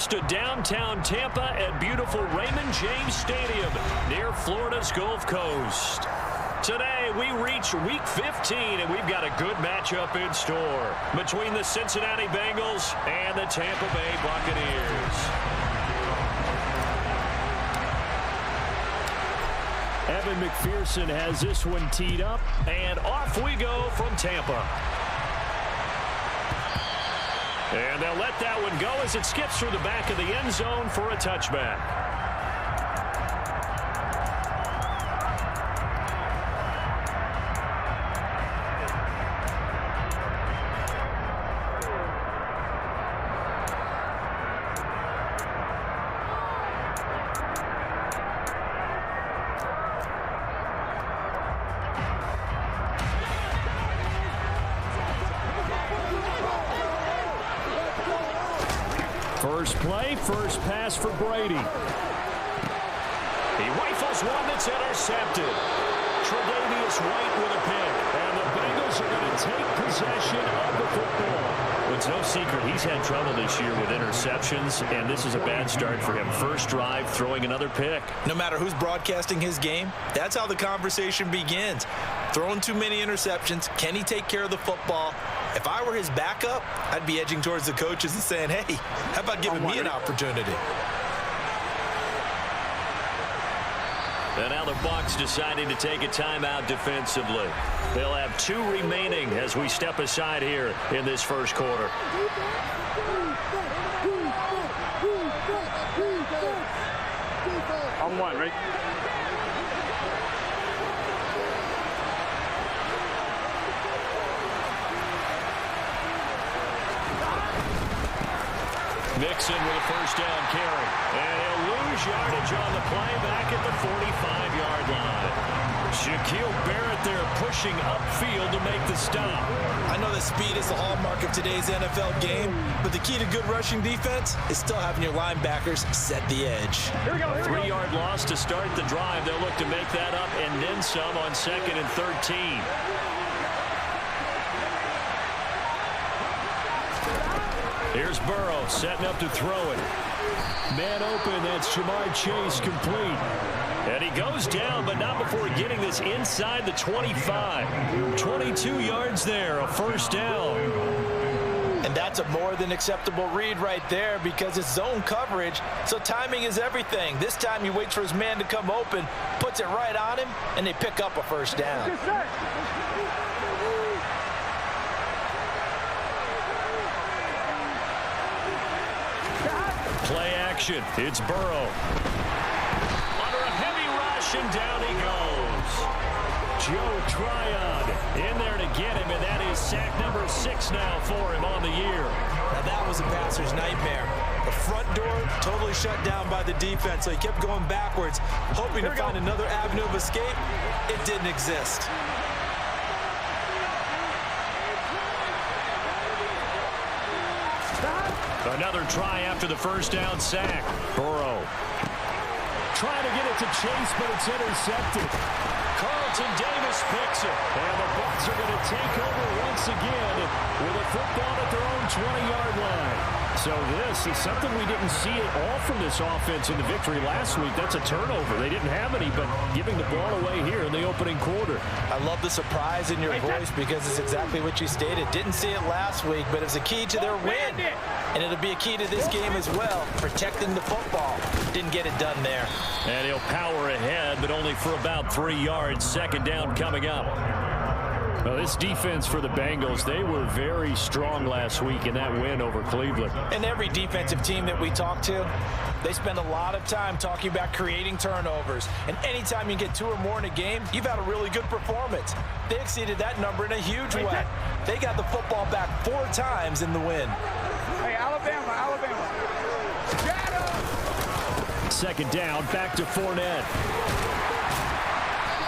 coast to downtown Tampa at beautiful Raymond James Stadium near Florida's Gulf Coast. Today, we reach Week 15, and we've got a good matchup in store between the Cincinnati Bengals and the Tampa Bay Buccaneers. Evan McPherson has this one teed up, and off we go from Tampa. And they'll let that one go as it skips through the back of the end zone for a touchback. First play, first pass for Brady. He rifles one that's intercepted. Tre'Davious White with a pick. And the Bengals are going to take possession of the football. It's no secret he's had trouble this year with interceptions, and this is a bad start for him. First drive, throwing another pick. No matter who's broadcasting his game, that's how the conversation begins. Throwing too many interceptions, can he take care of the football? If I were his backup, I'd be edging towards the coaches and saying, hey, how about giving me an opportunity? And now the Bucs deciding to take a timeout defensively. They'll have 2 remaining as we step aside here in this first quarter. On one, right? Mixon with a first down carry. And he'll lose yardage on the play back at the 45-yard line. Shaquille Barrett there pushing upfield to make the stop. I know that speed is the hallmark of today's NFL game, but the key to good rushing defense is still having your linebackers set the edge. 3-yard loss to start the drive. They'll look to make that up and then some on 2nd and 13. Here's Burrow setting up to throw it. Man open, that's Jamar Chase complete. And he goes down, but not before getting this inside the 25. 22 yards there, a first down. And that's a more than acceptable read right there because it's zone coverage, so timing is everything. This time he waits for his man to come open, puts it right on him, and they pick up a first down. Play action. It's Burrow. Under a heavy rush, and down he goes. Joe Tryon in there to get him, and that is sack number 6 now for him on the year. Now that was a passer's nightmare. The front door totally shut down by the defense, so he kept going backwards, hoping to find another avenue of escape. It didn't exist. Another try after the first down sack. Burrow trying to get it to Chase, but it's intercepted. Carlton Davis picks it. And the Bucs are going to take over once again with a football at their own 20-yard line. So this is something we didn't see at all from this offense in the victory last week. That's a turnover. They didn't have any, but giving the ball away here in the opening quarter. I love the surprise in your voice because it's exactly what you stated. Didn't see it last week, but it's a key to their win. And it'll be a key to this game as well, protecting the football. Didn't get it done there. And he'll power ahead, but only for about 3 yards. Second down coming up. Well, this defense for the Bengals, they were very strong last week in that win over Cleveland. And every defensive team that we talk to, they spend a lot of time talking about creating turnovers. And anytime you get 2 or more in a game, you've had a really good performance. They exceeded that number in a huge way. They got the football back 4 times in the win. Hey, Alabama. Second down, back to Fournette.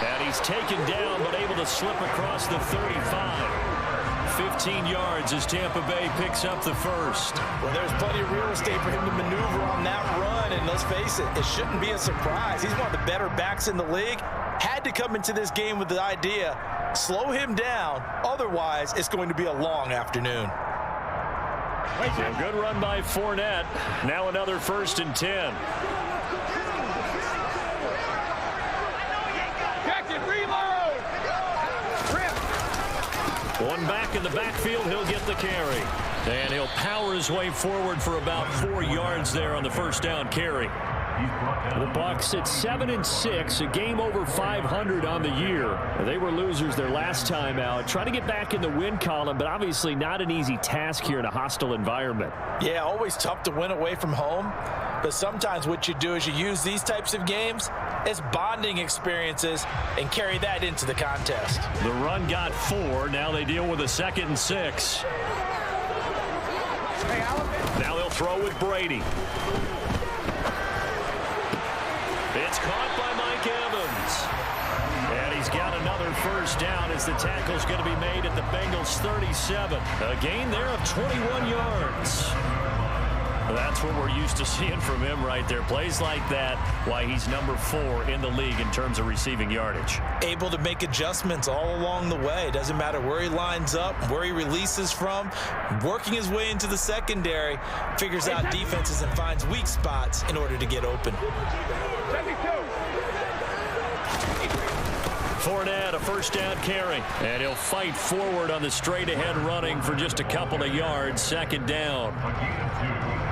And he's taken down, but able to slip across the 35. 15 yards as Tampa Bay picks up the first. Well, there's plenty of real estate for him to maneuver on that run, and let's face it, it shouldn't be a surprise. He's one of the better backs in the league. Had to come into this game with the idea, slow him down, otherwise it's going to be a long afternoon. A good run by Fournette. Now another 1st and 10. One back in the backfield, he'll get the carry. And he'll power his way forward for about 4 yards there on the 1st down carry. The Bucs at 7-6, a game over 500 on the year. They were losers their last time out. Trying to get back in the win column, but obviously not an easy task here in a hostile environment. Yeah, always tough to win away from home. But sometimes what you do is you use these types of games as bonding experiences and carry that into the contest. The run got 4. Now they deal with a 2nd and 6. Now they'll throw with Brady. It's caught by Mike Evans. And he's got another 1st down as the tackle's going to be made at the Bengals 37. A gain there of 21 yards. That's what we're used to seeing from him right there. Plays like that, why he's number 4 in the league in terms of receiving yardage. Able to make adjustments all along the way. Doesn't matter where he lines up, where he releases from. Working his way into the secondary, figures out defenses and finds weak spots in order to get open. Fournette, a 1st down carry. And he'll fight forward on the straight-ahead running for just a couple of yards. 2nd down.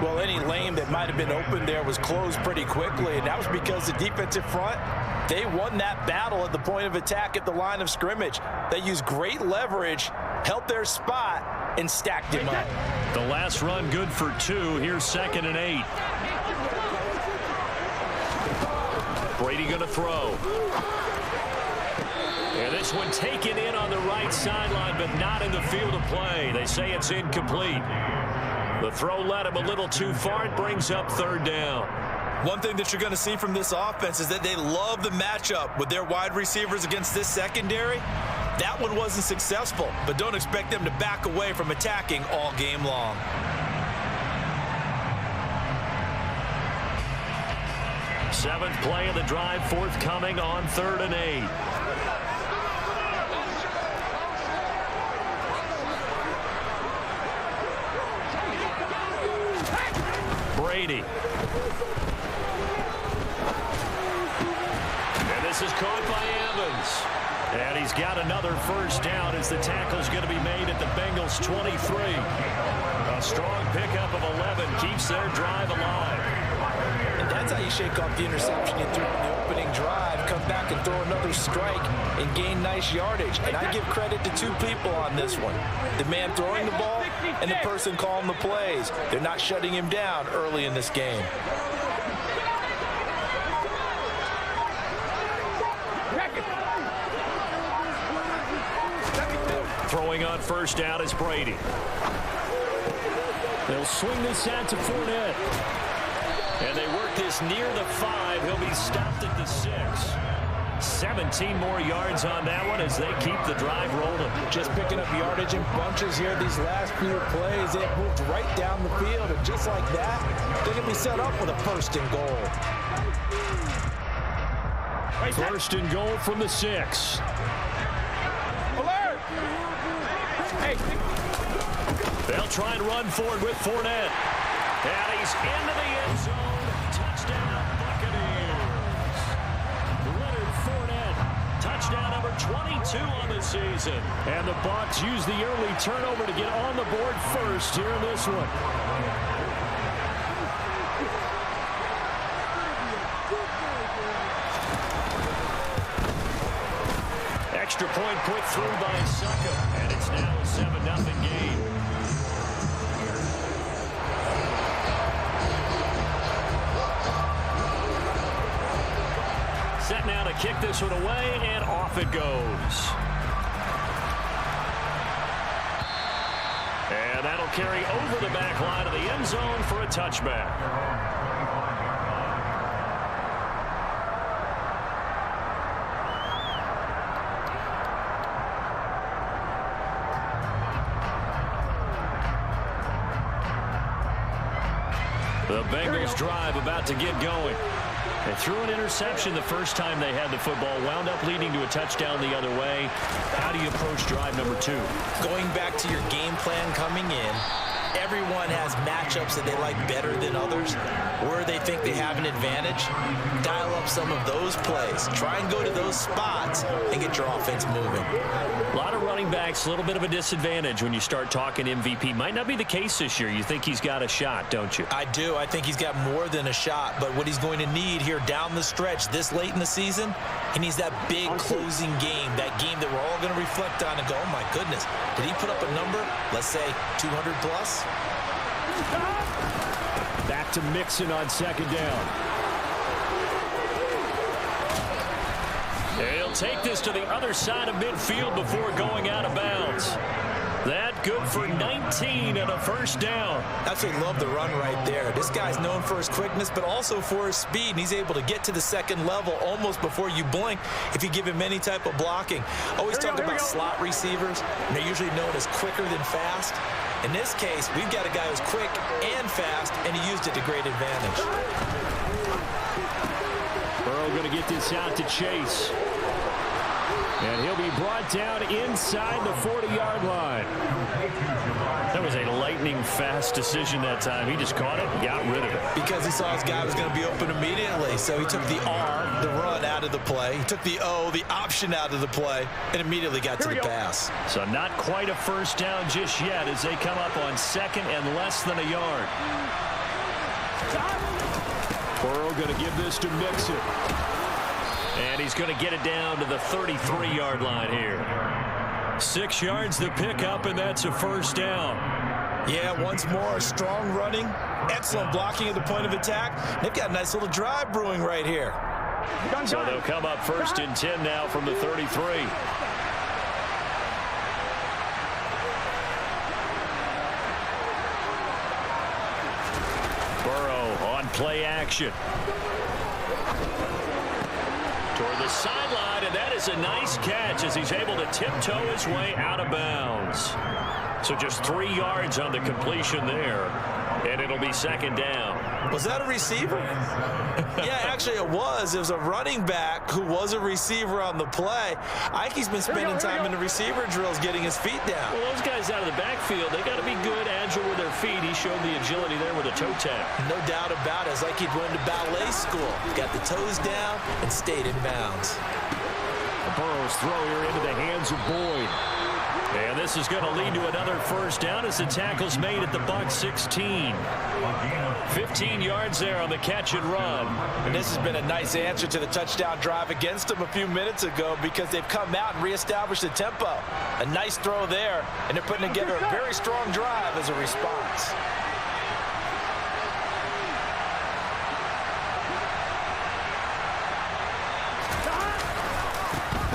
Well, any lane that might have been open there was closed pretty quickly, and that was because the defensive front, they won that battle at the point of attack at the line of scrimmage. They used great leverage, held their spot, and stacked him up. The last run good for 2. Here's 2nd and 8. Brady going to throw. And this one taken in on the right sideline, but not in the field of play. They say it's incomplete. The throw led him a little too far. It brings up 3rd down. One thing that you're going to see from this offense is that they love the matchup with their wide receivers against this secondary. That one wasn't successful, but don't expect them to back away from attacking all game long. Seventh play of the drive forthcoming on 3rd and 8. Brady. And this is caught by Evans. And he's got another 1st down as the tackle's going to be made at the Bengals 23. A strong pickup of 11 keeps their drive alive. And that's how you shake off the interception you threw in the opening drive, come back and throw another strike and gain nice yardage. And I give credit to 2 people on this one. The man throwing the ball and the person calling the plays. They're not shutting him down early in this game. Throwing on 1st down is Brady. They'll swing this out to Fournette. And they work this near the 5. He'll be stopped at the 6. 17 more yards on that one as they keep the drive rolling. Just picking up yardage in bunches here these last few plays. They moved right down the field, and just like that, they're going to be set up with a 1st and goal. 1st and goal from the 6. Alert! They'll try and run forward with Fournette. And he's into the end zone. Touchdown, Buccaneers. Leonard Fournette, touchdown number 22 on the season. And the Bucs use the early turnover to get on the board first here in this one. Extra point put through by Succa. And it's now a 7-0 game. Set now to kick this one away, and off it goes. And that'll carry over the back line of the end zone for a touchback. The Bengals drive about to get going. They threw an interception the first time they had the football, wound up leading to a touchdown the other way. How do you approach drive number 2? Going back to your game plan coming in, Everyone has matchups that they like better than others, where they think they have an advantage. Dial up some of those plays. Try and go to those spots and get your offense moving. A lot of running backs, a little bit of a disadvantage when you start talking MVP. Might not be the case this year. You think he's got a shot, don't you? I do. I think he's got more than a shot, but what he's going to need here down the stretch this late in the season, he needs that big closing game, that game that we're all going to reflect on and go, oh my goodness, did he put up a number, let's say 200 plus? Back to Mixon on second down. He'll take this to the other side of midfield before going out of bounds. That good for 19 and a first down. Absolutely love the run right there. This guy's known for his quickness, but also for his speed. And he's able to get to the second level almost before you blink if you give him any type of blocking. Always talk about slot receivers, and they're usually known as quicker than fast. In this case, we've got a guy who's quick and fast, and he used it to great advantage. Burrow going to get this out to Chase. And he'll be brought down inside the 40-yard line. That was a lightning-fast decision that time. He just caught it and got rid of it. Because he saw his guy was going to be open immediately. So he took the R, the run, out of the play. He took the O, the option, out of the play, and immediately got to the pass. So not quite a first down just yet as they come up on second and less than a yard. Burrow going to give this to Mixon. And he's going to get it down to the 33-yard line here. 6 yards the pickup, and that's a first down. Yeah, once more, strong running, excellent blocking at the point of attack. They've got a nice little drive brewing right here. So they'll come up first and 10 now from the 33. Burrow on play action. Toward the sideline, and that is a nice catch as he's able to tiptoe his way out of bounds. So just 3 yards on the completion there, and it'll be second down. Was that a receiver? Yeah, actually it was. It was a running back who was a receiver on the play. Ike's been spending time in the receiver drills getting his feet down. Well, those guys out of the backfield, they got to be good, agile with their feet. He showed the agility there with a toe tap. No doubt about it. It's like he'd went to ballet school. Got the toes down and stayed in bounds. Burrow's throw here into the hands of Boyd. And this is going to lead to another first down as the tackle's made at the Bucs 16. 15 yards there on the catch and run. And this has been a nice answer to the touchdown drive against them a few minutes ago because they've come out and reestablished the tempo. A nice throw there, and they're putting together a very strong drive as a response.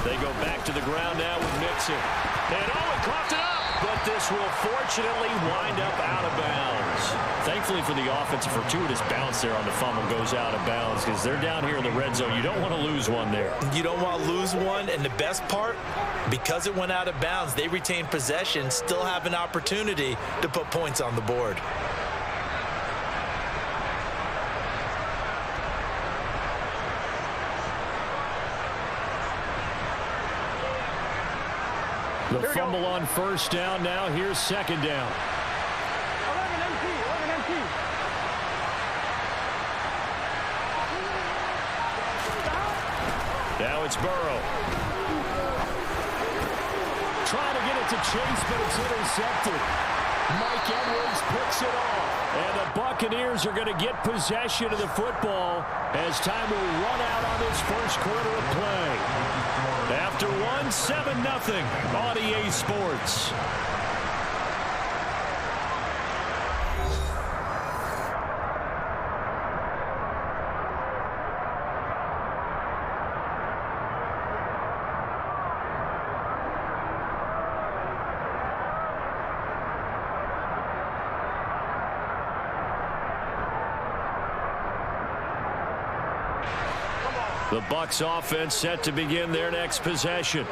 They go back to the ground now with Mixon. And Owen coughed it up, but this will fortunately wind up out of bounds. Thankfully for the offense, a fortuitous bounce there on the fumble goes out of bounds because they're down here in the red zone. You don't want to lose one there. You don't want to lose one, and the best part, because it went out of bounds, they retain possession, still have an opportunity to put points on the board. The fumble on first down. Now here's second down. Now it's Burrow. Trying to get it to Chase, but it's intercepted. Mike Edwards picks it off. And the Buccaneers are going to get possession of the football as time will run out on this first quarter of play. After 7-0 on EA Sports. The Bucs offense set to begin their next possession.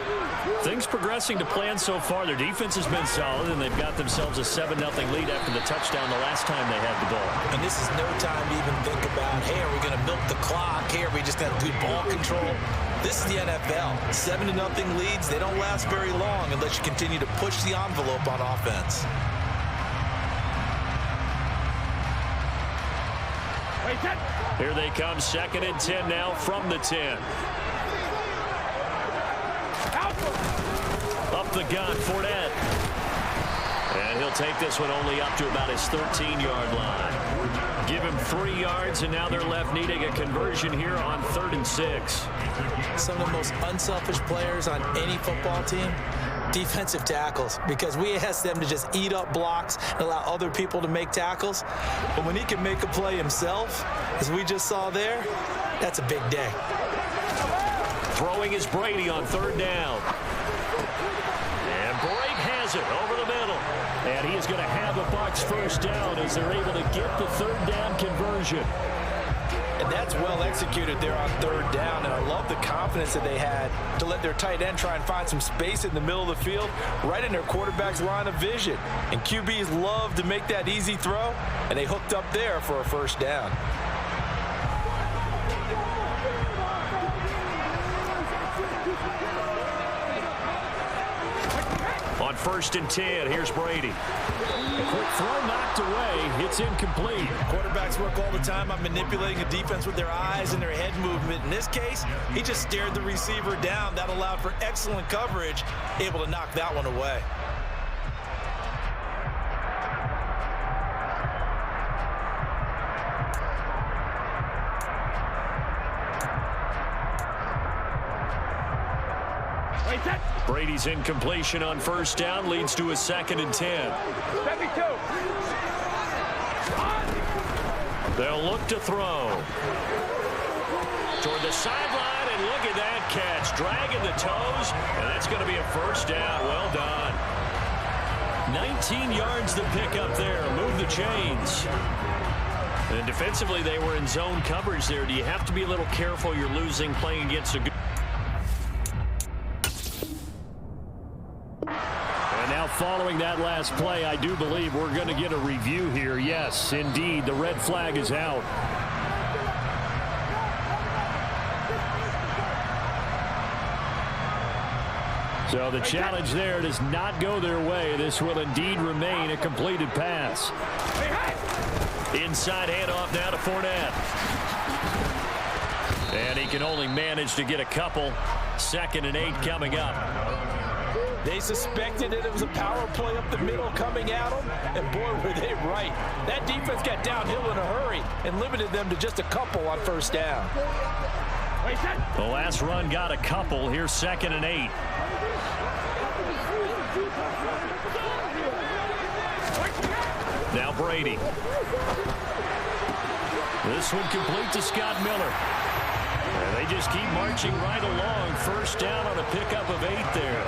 Things progressing to plan so far. Their defense has been solid, and they've got themselves a 7-0 lead after the touchdown the last time they had the ball. And this is no time to even think about, hey, are we going to milk the clock? Hey, are we just going to do ball control? This is the NFL. 7-0 leads, they don't last very long unless you continue to push the envelope on offense. Here they come, 2nd and 10 now from the 10. Up the gun, Fournette. And he'll take this one only up to about his 13-yard line. Give him 3 yards, and now they're left needing a conversion here on 3rd and 6. Some of the most unselfish players on any football team, defensive tackles, because we ask them to just eat up blocks and allow other people to make tackles. But when he can make a play himself, as we just saw there, that's a big day. Throwing is Brady on 3rd down. And Brady has it over the middle. And he is going to have the Bucs 1st down as they're able to get the 3rd down conversion. And that's well executed there on 3rd down. And I love the confidence that they had to let their tight end try and find some space in the middle of the field, right in their quarterback's line of vision. And QBs love to make that easy throw, and they hooked up there for a 1st down. On 1st and 10, here's Brady. A quick throw knocked away. It's incomplete. Quarterbacks work all the time on manipulating a defense with their eyes and their head movement. In this case, he just stared the receiver down. That allowed for excellent coverage, able to knock that one away. Brady's incompletion on 1st down leads to a 2nd and 10. They'll look to throw. Toward the sideline, and look at that catch. Dragging the toes, and that's going to be a 1st down. Well done. 19 yards to pick up there. Move the chains. And defensively, they were in zone coverage there. Do you have to be a little careful? You're losing playing against a good... Following that last play, I do believe we're going to get a review here. Yes, indeed, the red flag is out. So the challenge there does not go their way. This will indeed remain a completed pass. Inside handoff now to Fournette. And he can only manage to get a couple. 2nd and 8 coming up. They suspected that it was a power play up the middle coming at them, and boy, were they right. That defense got downhill in a hurry and limited them to just a couple on 1st down. The last run got a couple. Here's 2nd and 8. Now Brady. This one complete to Scott Miller. And they just keep marching right along. 1st down on a pickup of 8 there.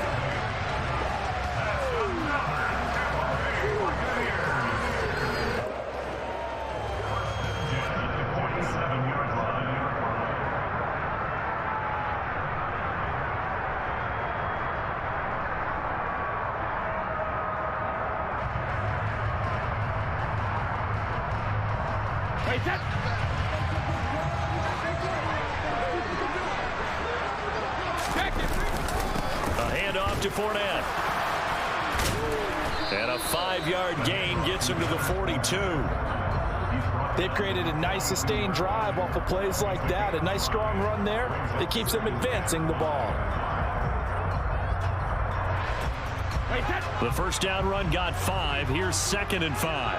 To Fournette. And a 5-yard gain gets him to the 42. They've created a nice sustained drive off of plays like that. A nice strong run there that keeps them advancing the ball. The 1st down run got 5. Here's 2nd and 5.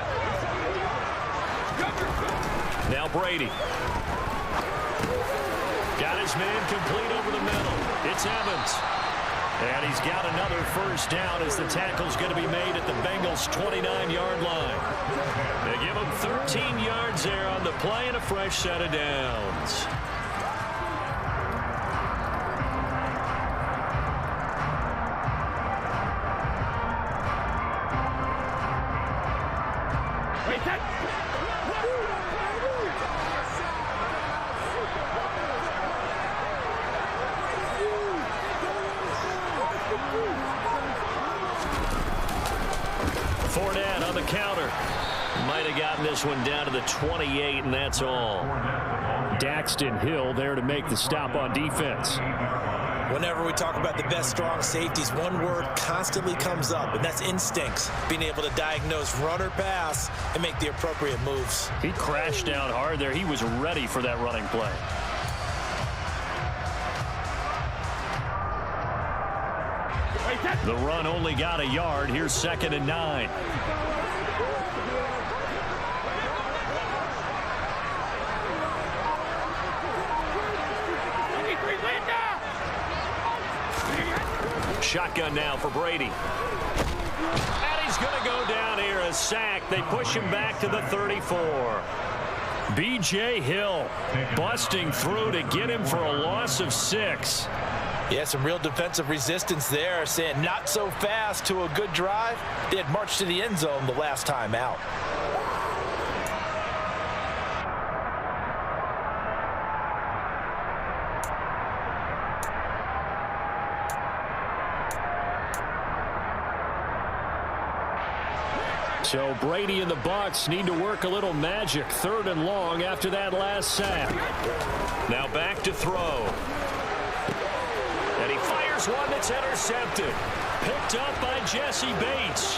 Now Brady. Got his man complete over the middle. It's Evans. And he's got another 1st down as the tackle's going to be made at the Bengals' 29-yard line. They give him 13 yards there on the play and a fresh set of downs. Fournette on the counter. Might have gotten this one down to the 28, and that's all. Daxton Hill there to make the stop on defense. Whenever we talk about the best strong safeties, one word constantly comes up, and that's instincts. Being able to diagnose run or pass and make the appropriate moves. He crashed down hard there. He was ready for that running play. The run only got a yard. Here's 2nd and 9. Shotgun now for Brady. And he's going to go down here, a sack. They push him back to the 34. B.J. Hill busting through to get him for a loss of 6. Yeah, some real defensive resistance there, saying not so fast to a good drive. They had marched to the end zone the last time out. So Brady and the Bucs need to work a little magic. 3rd and long after that last sack. Now back to throw. And he fires one that's intercepted. Picked up by Jesse Bates.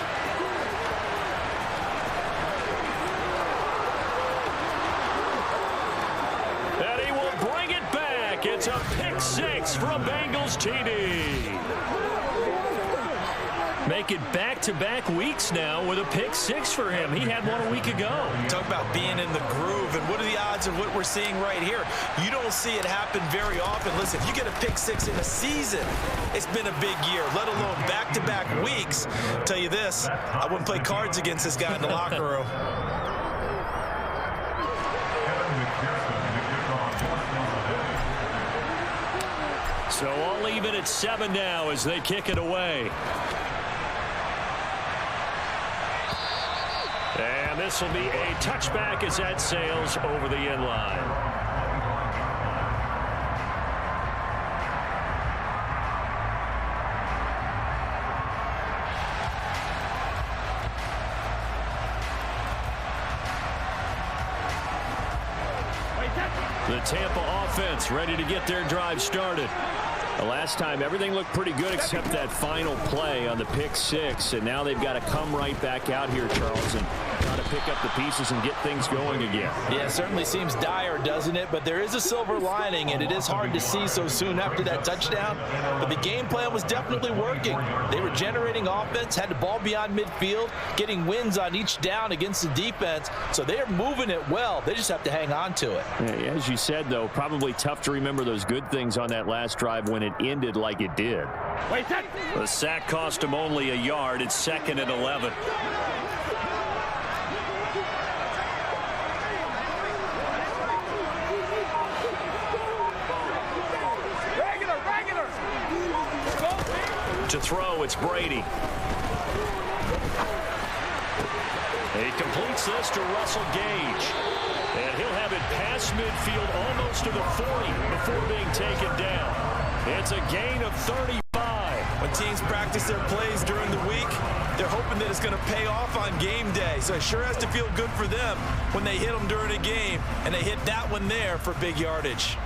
And he will bring it back. It's a pick 6 for a Bengals TD. Make it back-to-back weeks now with a pick 6 for him. He had one a week ago. Talk about being in the groove, and what are the odds of what we're seeing right here? You don't see it happen very often. Listen, if you get a pick 6 in a season, it's been a big year, let alone back-to-back weeks. I'll tell you this, I wouldn't play cards against this guy in the locker room. So all even at 7 now as they kick it away. And this will be a touchback as that sails over the end line. The Tampa offense ready to get their drive started. The last time, everything looked pretty good except that final play on the pick 6. And now they've got to come right back out here, Charles, and try to pick up the pieces and get things going again. Yeah, it certainly seems dire, doesn't it? But there is a silver lining, and it is hard to see so soon after that touchdown. But the game plan was definitely working. They were generating offense, had the ball beyond midfield, getting wins on each down against the defense. So they are moving it well. They just have to hang on to it. Yeah, as you said, though, probably tough to remember those good things on that last drive when it ended like it did. The sack cost him only a yard. It's 2nd and 11. To throw, it's Brady. He completes this to Russell Gage. And he'll have it past midfield almost to the 40 before being taken down. It's a gain of 35. When teams practice their plays during the week, they're hoping that it's going to pay off on game day. So it sure has to feel good for them when they hit them during a game, and they hit that one there for big yardage.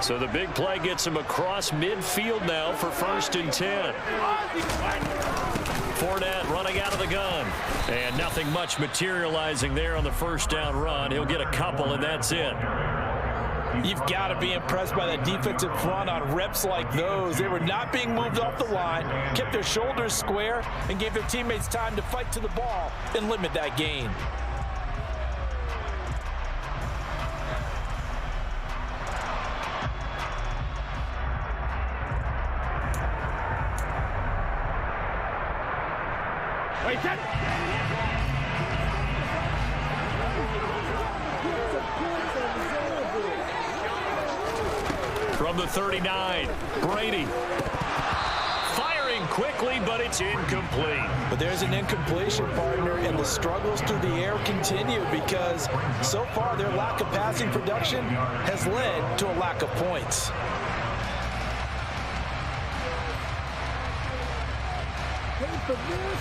So the big play gets him across midfield now for 1st and 10. Fournette running out of the gun. And nothing much materializing there on the 1st down run. He'll get a couple, and that's it. You've got to be impressed by that defensive front on reps like those. They were not being moved off the line, kept their shoulders square, and gave their teammates time to fight to the ball and limit that gain. From the 39, Brady. Firing quickly, but it's incomplete. But there's an incompletion, partner, and the struggles through the air continue because so far their lack of passing production has led to a lack of points. tape of this.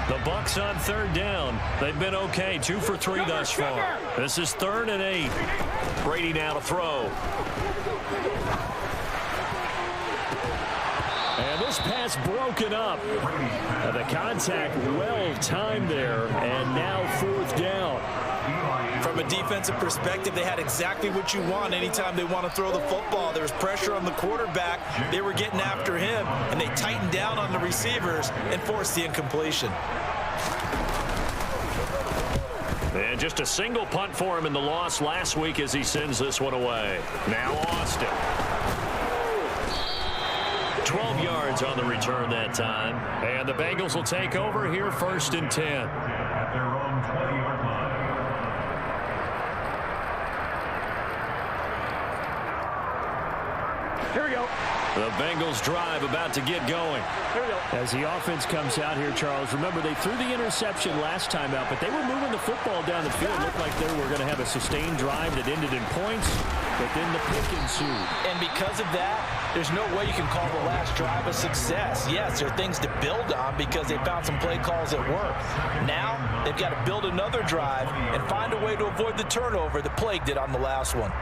The Bucs on third down. They've been okay, 2 for 3 thus far. This is 3rd and 8. Brady now to throw. And this pass broken up. The contact well timed there, and now 4th down. From a defensive perspective, they had exactly what you want anytime they want to throw the football. There was pressure on the quarterback. They were getting after him, and they tightened down on the receivers and forced the incompletion. And just a single punt for him in the loss last week as he sends this one away. Now Austin. 12 yards on the return that time. And the Bengals will take over here 1st and 10. At their own 20-yard line. Here we go. The Bengals drive about to get going. Here we go. As the offense comes out here, Charles, remember they threw the interception last time out, but they were moving the football down the field. Looked like they were going to have a sustained drive that ended in points, but then the pick ensued. And because of that, there's no way you can call the last drive a success. Yes, there are things to build on because they found some play calls that work. Now, they've got to build another drive and find a way to avoid the turnover that plagued it on the last one.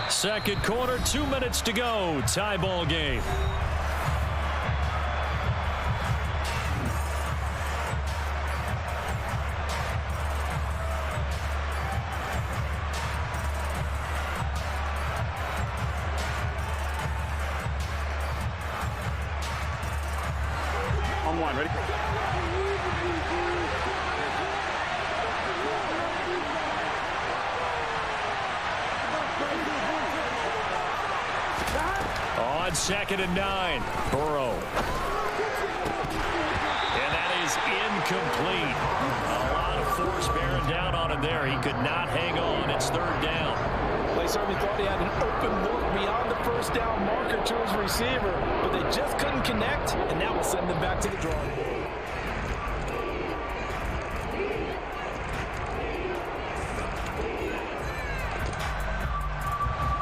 Second quarter, 2 minutes to go. Tie ball game. On one, ready? On 2nd and 9, Burrow. And that is incomplete. A lot of force bearing down on him there. He could not hang on. It's 3rd down. Well, he certainly thought he had an open look beyond the first down marker to his receiver, but they just couldn't connect, and that will send them back to the drawing board.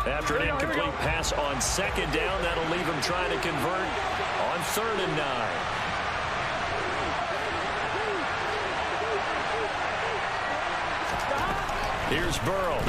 After an incomplete pass on 2nd down, that'll leave him trying to convert on 3rd and 9. Here's Burrow.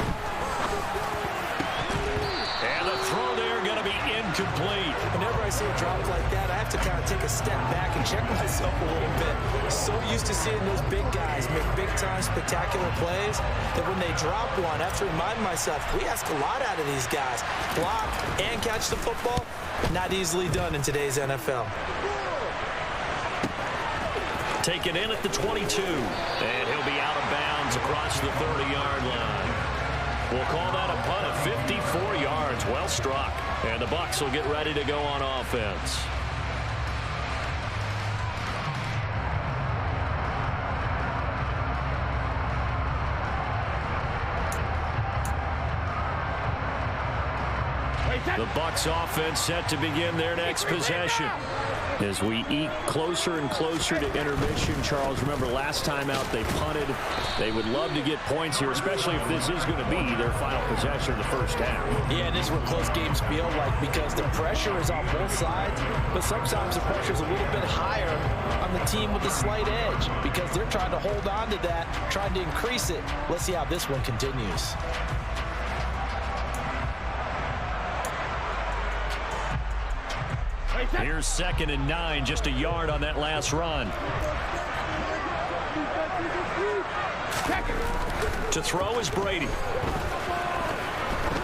And the throw there going to be incomplete. Whenever I see a drop like that, I have to kind of take a step back and check myself a little bit. So used to seeing those big guys make big-time spectacular plays that when they drop one, I have to remind myself, we ask a lot out of these guys. Block and catch the football, not easily done in today's NFL. Taken in at the 22, and he'll be out of bounds across the 30-yard line. We'll call that a punt of 54 yards. Well struck. And the Bucs will get ready to go on offense. The Bucs offense set to begin their next possession. As we eke closer and closer to intermission, Charles, remember last time out they punted. They would love to get points here, especially if this is going to be their final possession of the first half. Yeah, and this is what close games feel like because the pressure is on both sides, but sometimes the pressure is a little bit higher on the team with the slight edge because they're trying to hold on to that, trying to increase it. Let's see how this one continues. Here's 2nd and 9, just a yard on that last run. To throw is Brady.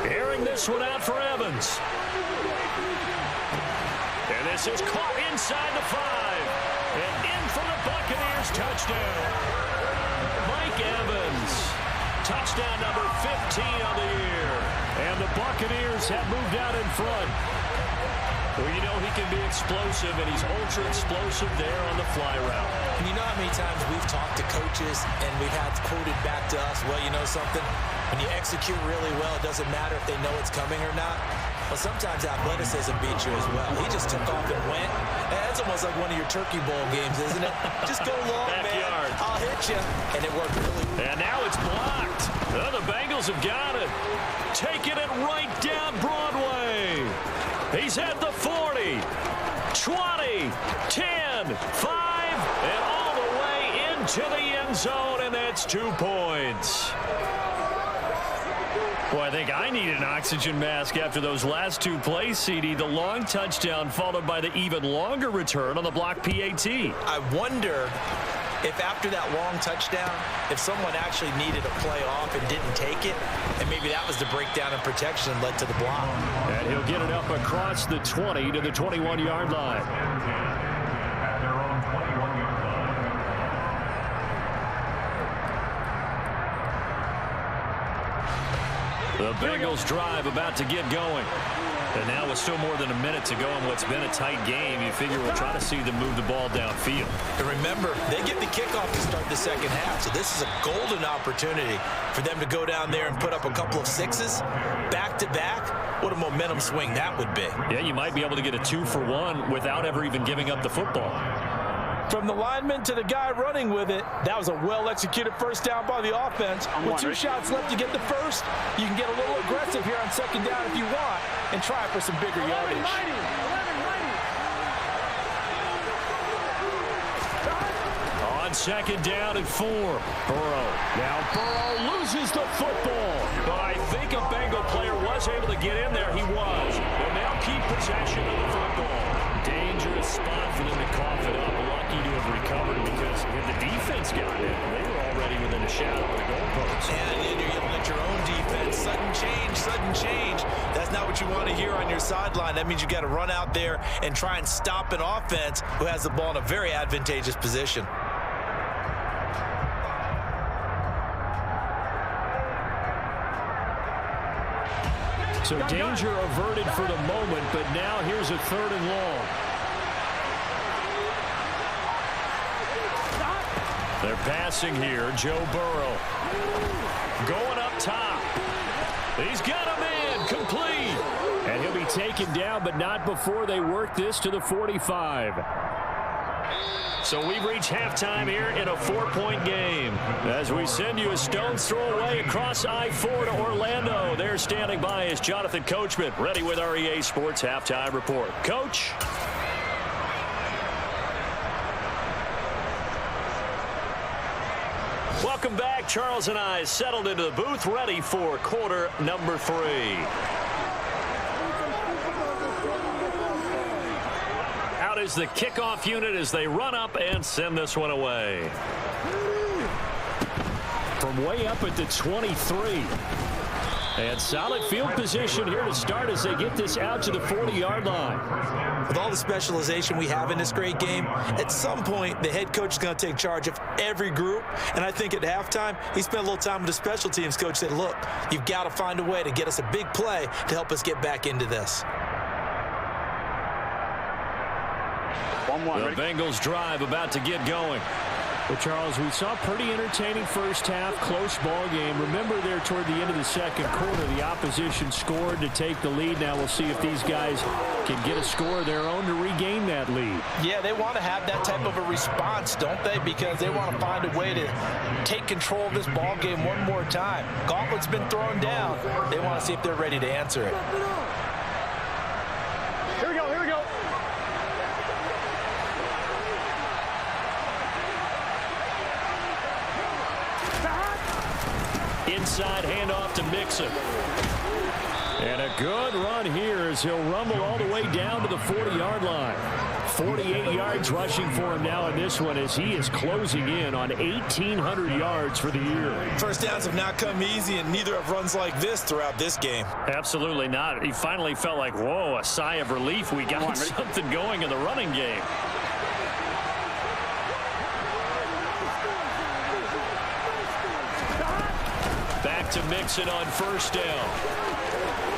Airing this one out for Evans. And this is caught inside the 5. And in for the Buccaneers touchdown. Mike Evans. Touchdown number 15 on the year. And the Buccaneers have moved out in front. Well, you know he can be explosive, and he's ultra-explosive there on the fly route. And you know how many times we've talked to coaches and we've had quoted back to us, well, you know something? When you execute really well, it doesn't matter if they know it's coming or not. Well, sometimes athleticism beats you as well. He just took off and went. That's almost like one of your Turkey Bowl games, isn't it? Just go long, man. I'll hit you. And it worked really well. And now it's blocked. Oh, the Bengals have got it. Taking it right down Broadway. He's at the 40, 20, 10, 5, and all the way into the end zone, and that's 2 points. Well, I think I need an oxygen mask after those last 2 plays, CD. The long touchdown followed by the even longer return on the block PAT. I wonder if after that long touchdown, if someone actually needed a play off and didn't take it, and maybe that was the breakdown in protection that led to the block. And he'll get it up across the 20 to the 21-yard line. At their own 21-yard line. The Bengals drive about to get going. And now with still more than a minute to go in what's been a tight game, you figure we'll try to see them move the ball downfield. And remember, they get the kickoff to start the second half, so this is a golden opportunity for them to go down there and put up a couple of sixes back-to-back. What a momentum swing that would be. Yeah, you might be able to get a 2-for-1 without ever even giving up the football. From the lineman to the guy running with it, that was a well-executed first down by the offense. With 2 shots left to get the first, you can get a little aggressive here on second down if you want and try for some bigger yardage. On second down and 4, Burrow. Now Burrow loses the football. But I think a Bengal player was able to get in there. He was. They'll now keep possession of the football. Dangerous spot for them to cough it up. Lucky to have recovered because if the defense got it, they were already within a shadow of the goalpost. And then you're yelling at your own defense. Sudden change, sudden change. That's not what you want to hear on your sideline. That means you got to run out there and try and stop an offense who has the ball in a very advantageous position. So danger averted for the moment, but now here's a 3rd and long. They're passing here. Joe Burrow going up top. He's got him in, complete. And he'll be taken down, but not before they work this to the 45. So we've reached halftime here in a 4-point game. As we send you a stone's throw away across I-4 to Orlando. There standing by is Jonathan Coachman, ready with our EA Sports Halftime Report. Coach. Welcome back. Charles and I settled into the booth, ready for quarter number 3. Out is the kickoff unit as they run up and send this one away. From way up at the 23. And solid field position here to start as they get this out to the 40-yard line. With all the specialization we have in this great game, at some point the head coach is going to take charge of every group. And I think at halftime, he spent a little time with the special teams coach, said, look, you've got to find a way to get us a big play to help us get back into this. The Bengals drive about to get going. Well, Charles, we saw a pretty entertaining first half, close ball game. Remember there toward the end of the second quarter, the opposition scored to take the lead. Now we'll see if these guys can get a score of their own to regain that lead. Yeah, they want to have that type of a response, don't they? Because they want to find a way to take control of this ball game one more time. Gauntlet's been thrown down. They want to see if they're ready to answer it. Here we go, here we go. Inside handoff to Mixon. And a good run here as he'll rumble all the way down to the 40-yard line. 48 yards rushing for him now in this one as he is closing in on 1,800 yards for the year. First downs have not come easy, and neither have runs like this throughout this game. Absolutely not. He finally felt like, whoa, a sigh of relief. We got something going in the running game. Back to Mixon on first down.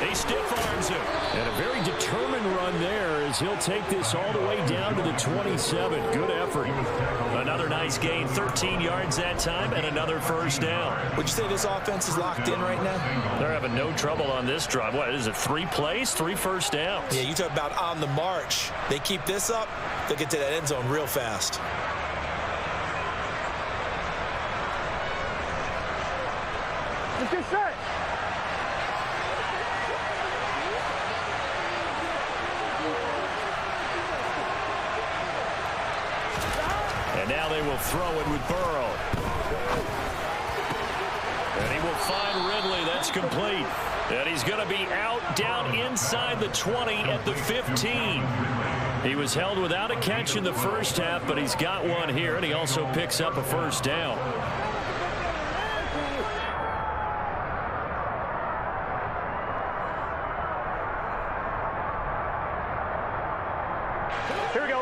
He stiff arms him. And a very determined run there as he'll take this all the way down to the 27. Good effort. Another nice gain, 13 yards that time, and another first down. Would you say this offense is locked in right now? They're having no trouble on this drive. What is it, 3 plays, 3 first downs? Yeah, you talk about on the march. They keep this up, they'll get to that end zone real fast. Get set. And now they will throw it with Burrow. And he will find Ridley. That's complete. And he's going to be out down inside the 20 at the 15. He was held without a catch in the first half, but he's got one here, and he also picks up a first down. Here we go.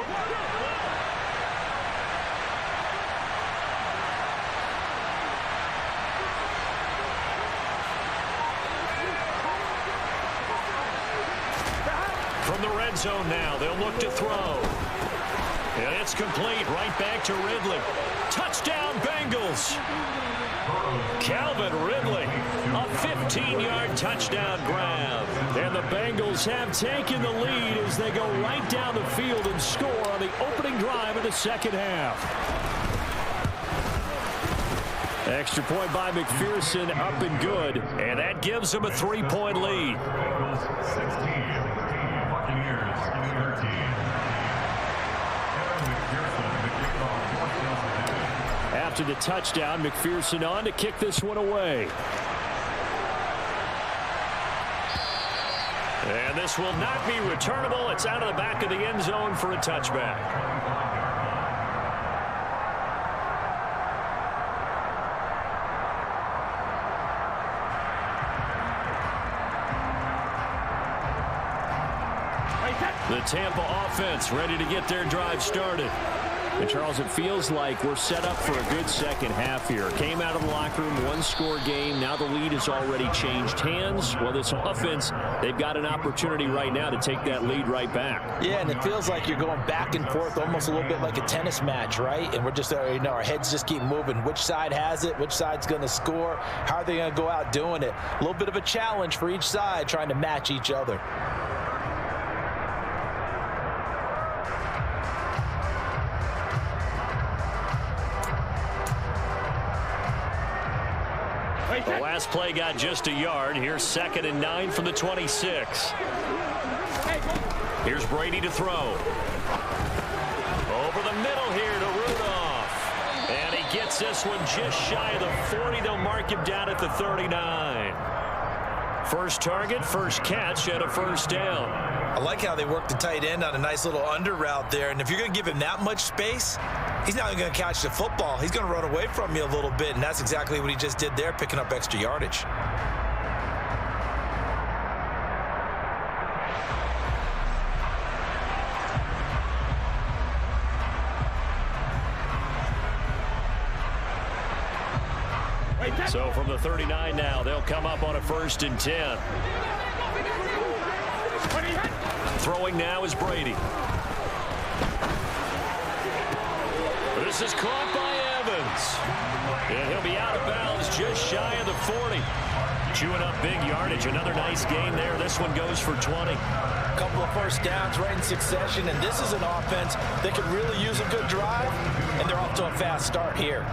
From the red zone now, they'll look to throw. And it's complete, right back to Ridley. Touchdown, Bengals. Calvin Ridley, a 15-yard touchdown grab. And the Bengals have taken the lead as they go right down the field and score on the opening drive of the second half. Extra point by McPherson, up and good. And that gives them a 3-point lead. Bengals 16, Buccaneers 13. After the touchdown, McPherson on to kick this one away. And this will not be returnable. It's out of the back of the end zone for a touchback. The Tampa offense ready to get their drive started. And Charles, it feels like we're set up for a good second half here. Came out of the locker room, one-score game. Now the lead has already changed hands. Well, this offense, they've got an opportunity right now to take that lead right back. Yeah, and it feels like you're going back and forth almost a little bit like a tennis match, right? And we're just, our heads just keep moving. Which side has it? Which side's going to score? How are they going to go out doing it? A little bit of a challenge for each side trying to match each other. The last play got just a yard. Here's 2nd and 9 from the 26. Here's Brady to throw. Over the middle here to Rudolph. And he gets this one just shy of the 40. They'll mark him down at the 39. First target, first catch, and a first down. I like how they work the tight end on a nice little under route there. And if you're going to give him that much space, he's not going to catch the football. He's going to run away from you a little bit, and that's exactly what he just did there, picking up extra yardage. So from the 39 now, they'll come up on a 1st and 10. Throwing now is Brady. This is caught by Evans. And he'll be out of bounds just shy of the 40. Chewing up big yardage. Another nice gain there. This one goes for 20. A couple of first downs right in succession, and this is an offense that could really use a good drive, and they're off to a fast start here.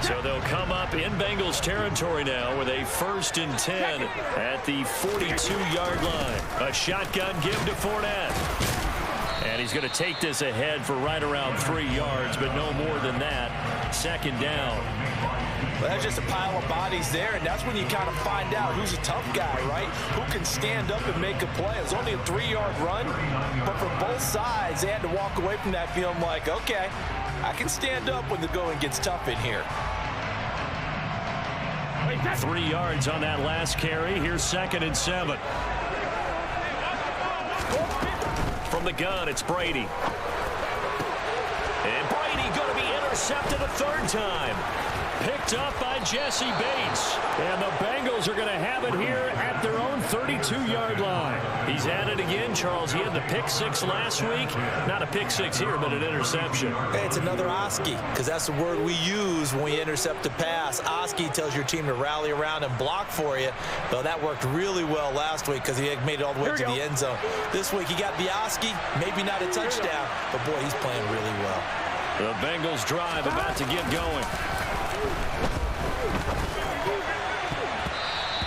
So they'll come up in Bengals territory now with a 1st and 10 at the 42-yard line. A shotgun give to Fournette. And he's going to take this ahead for right around 3 yards, but no more than that. 2nd down. Well, that's just a pile of bodies there, and that's when you kind of find out who's a tough guy, right? Who can stand up and make a play. It was only a 3-yard run, but for both sides, they had to walk away from that feeling like, okay, I can stand up when the going gets tough in here. 3 yards on that last carry. Here's 2nd and 7. From the gun, it's Brady. And Brady going to be intercepted a 3rd time. Picked up by Jesse Bates. And the Bengals are going to have it here at their own 32-yard line. He's at it again, Charles. He had the pick six last week. Not a pick six here, but an interception. Hey, it's another Oski, because that's the word we use when we intercept a pass. Oski tells your team to rally around and block for you. Though that worked really well last week because he had made it all the way to the end zone. This week he got the Oski, maybe not a touchdown, but boy, he's playing really well. The Bengals drive about to get going.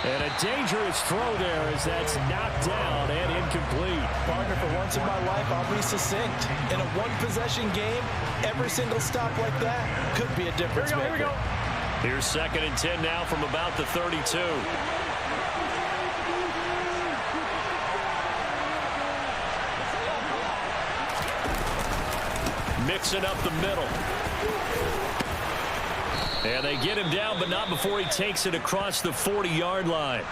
And a dangerous throw there as that's knocked down and incomplete. Partner, for once in my life, I'll be succinct. In a one-possession game, every single stop like that could be a difference maker. Here we go. Here's 2nd and 10 now from about the 32. Mixing up the middle. And they get him down, but not before he takes it across the 40-yard line.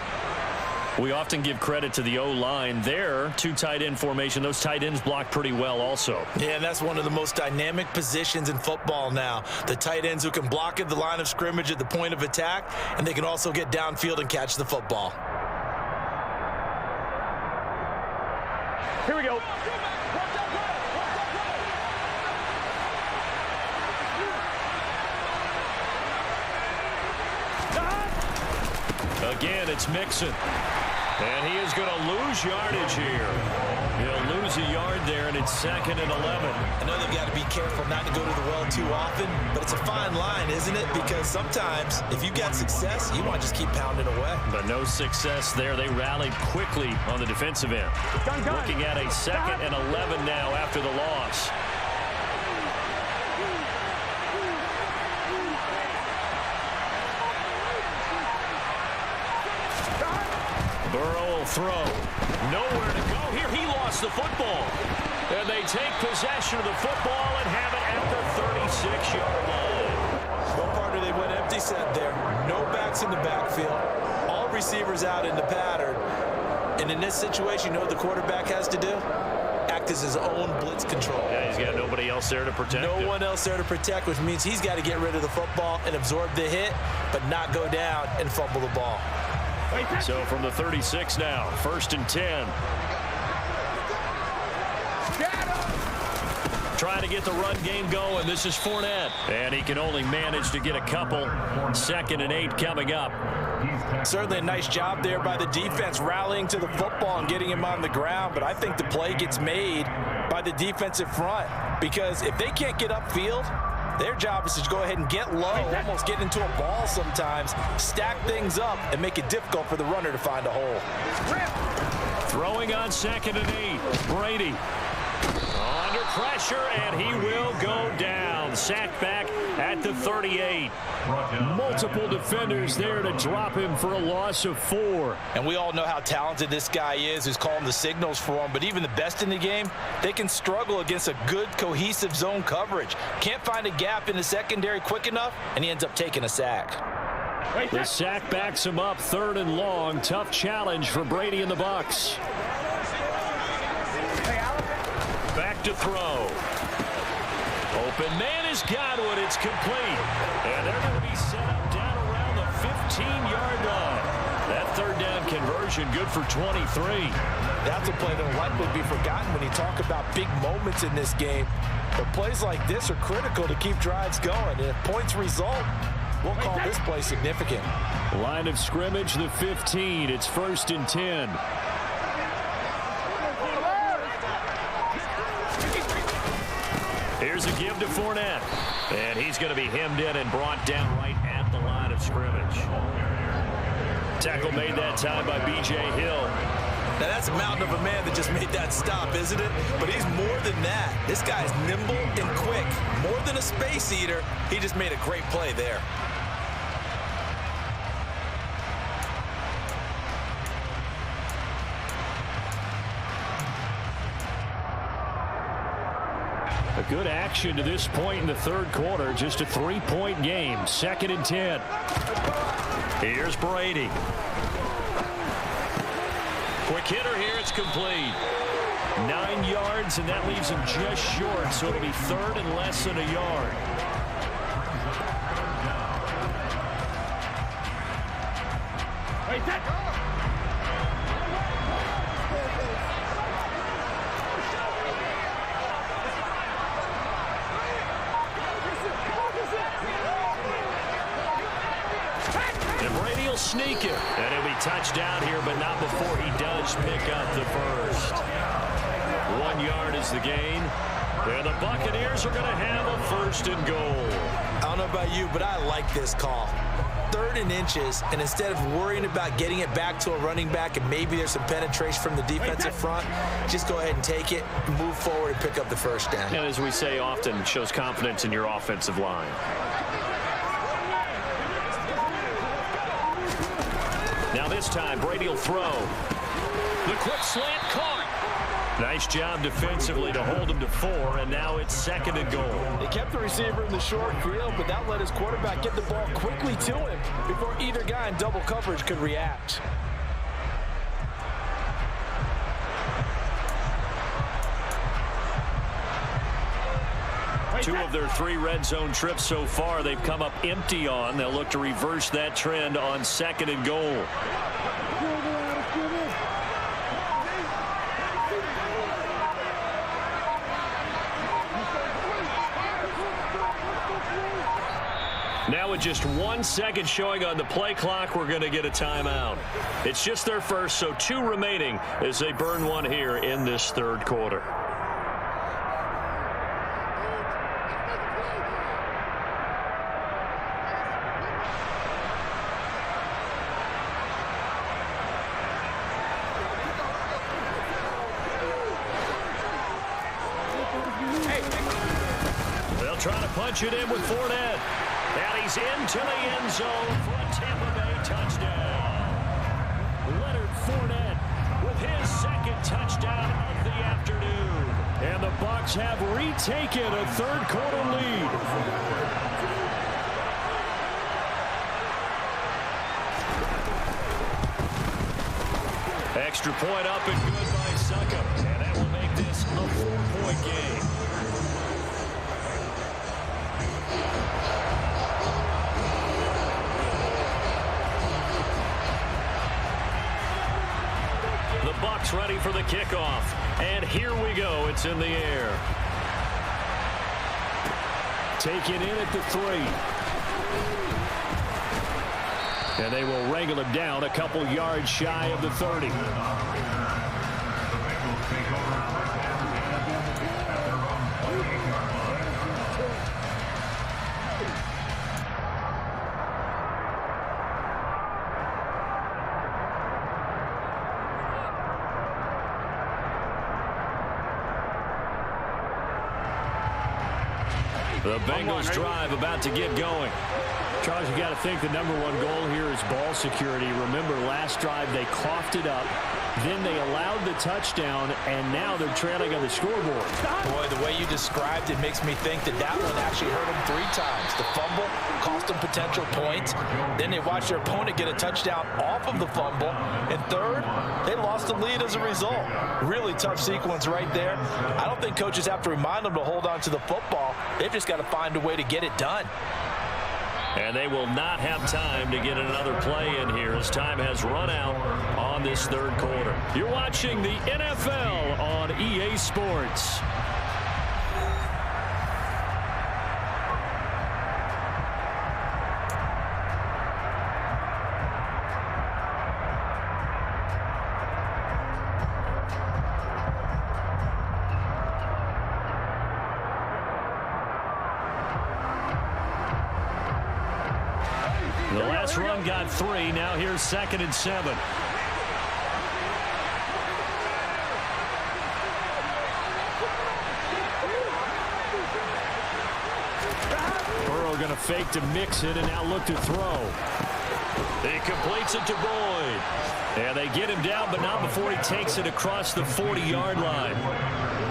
We often give credit to the O-line there. 2 tight end formation. Those tight ends block pretty well also. Yeah, and that's one of the most dynamic positions in football now. The tight ends who can block at the line of scrimmage at the point of attack, and they can also get downfield and catch the football. Here we go. Again, it's Mixon. And he is going to lose yardage here. He'll lose a yard there, and it's 2nd and 11. I know they've got to be careful not to go to the well too often, but it's a fine line, isn't it? Because sometimes, if you got success, you want to just keep pounding away. But no success there. They rallied quickly on the defensive end. Looking at a 2nd and 11 now after the loss. Burrow will throw. Nowhere to go here. He lost the football. And they take possession of the football and have it at the 36-yard line. One partner, they went empty set there. No backs in the backfield. All receivers out in the pattern. And in this situation, you know what the quarterback has to do? Act as his own blitz control. Yeah, he's got nobody else there to protect him. No one else there to protect, which means he's got to get rid of the football and absorb the hit, but not go down and fumble the ball. So from the 36 now, 1st and 10. Trying to get the run game going. This is Fournette. And he can only manage to get a couple. 2nd and 8 coming up. Certainly a nice job there by the defense rallying to the football and getting him on the ground. But I think the play gets made by the defensive front. Because if they can't get upfield, their job is to go ahead and get low, almost get into a ball sometimes, stack things up, and make it difficult for the runner to find a hole. Throwing on 2nd and 8. Brady. Under pressure, and he will go down. Sacked back at the 38. Multiple defenders there to drop him for a loss of 4. And we all know how talented this guy is, who's calling the signals for him. But even the best in the game, they can struggle against a good, cohesive zone coverage. Can't find a gap in the secondary quick enough, and he ends up taking a sack. The sack backs him up, 3rd and long. Tough challenge for Brady and the Bucs. Back to throw. Open man is Godwin. It's complete. And they're going to be set up down around the 15-yard line. That 3rd down conversion good for 23. That's a play that will likely be forgotten when you talk about big moments in this game. But plays like this are critical to keep drives going. And if points result, we'll call this play significant. Line of scrimmage, the 15. It's 1st and 10. Here's a give to Fournette. And he's going to be hemmed in and brought down right at the line of scrimmage. Tackle made that time by B.J. Hill. Now, that's a mountain of a man that just made that stop, isn't it? But he's more than that. This guy's nimble and quick. More than a space eater, he just made a great play there. A good action to this point in the 3rd quarter. Just a 3-point game. 2nd and 10. Here's Brady. Quick hitter here. It's complete. 9 yards, and that leaves him just short. So it'll be 3rd and less than a yard. Ready, set. And Brady will sneak it. And it'll be touchdown here, but not before he does pick up the first. 1 yard is the gain. And the Buccaneers are going to have a first and goal. I don't know about you, but I like this call. 3rd and inches, and instead of worrying about getting it back to a running back and maybe there's some penetration from the defensive front, just go ahead and take it, move forward, and pick up the first down. And as we say often, it shows confidence in your offensive line. Now this time, Brady will throw. The quick slant caught. Nice job defensively to hold him to 4, and now it's 2nd and goal. They kept the receiver in the short field, but that let his quarterback get the ball quickly to him before either guy in double coverage could react. Two of their 3 red zone trips so far, they've come up empty on. They'll look to reverse that trend on 2nd and goal. Now with just 1 second showing on the play clock, we're going to get a timeout. It's just their first, so 2 remaining as they burn one here in this 3rd quarter. They'll try to punch it in with Fournette. And he's into the end zone for a Tampa Bay touchdown. Leonard Fournette with his 2nd touchdown of the afternoon. And the Bucs have retaken a 3rd quarter lead. Extra point up and good by Suckup. And that will make this a 4-point game. Bucs ready for the kickoff. And here we go. It's in the air. Taken in at the 3. And they will wrangle him down a couple yards shy of the 30. The Bengals drive about to get going. Charles, you got to think the #1 goal here is ball security. Remember, last drive they coughed it up. Then they allowed the touchdown, and now they're trailing on the scoreboard. Boy, the way you described it makes me think that one actually hurt them 3 times. The fumble cost them potential points. Then they watched their opponent get a touchdown off of the fumble. And 3rd, they lost the lead as a result. Really tough sequence right there. I don't think coaches have to remind them to hold on to the football. They've just got to find a way to get it done. And they will not have time to get another play in here as time has run out on this 3rd quarter. You're watching the NFL on EA Sports. The last run got 3. Now here's 2nd and 7. Burrow going to fake to mix it and now look to throw. He completes it to Boyd. And they get him down, but not before he takes it across the 40-yard line.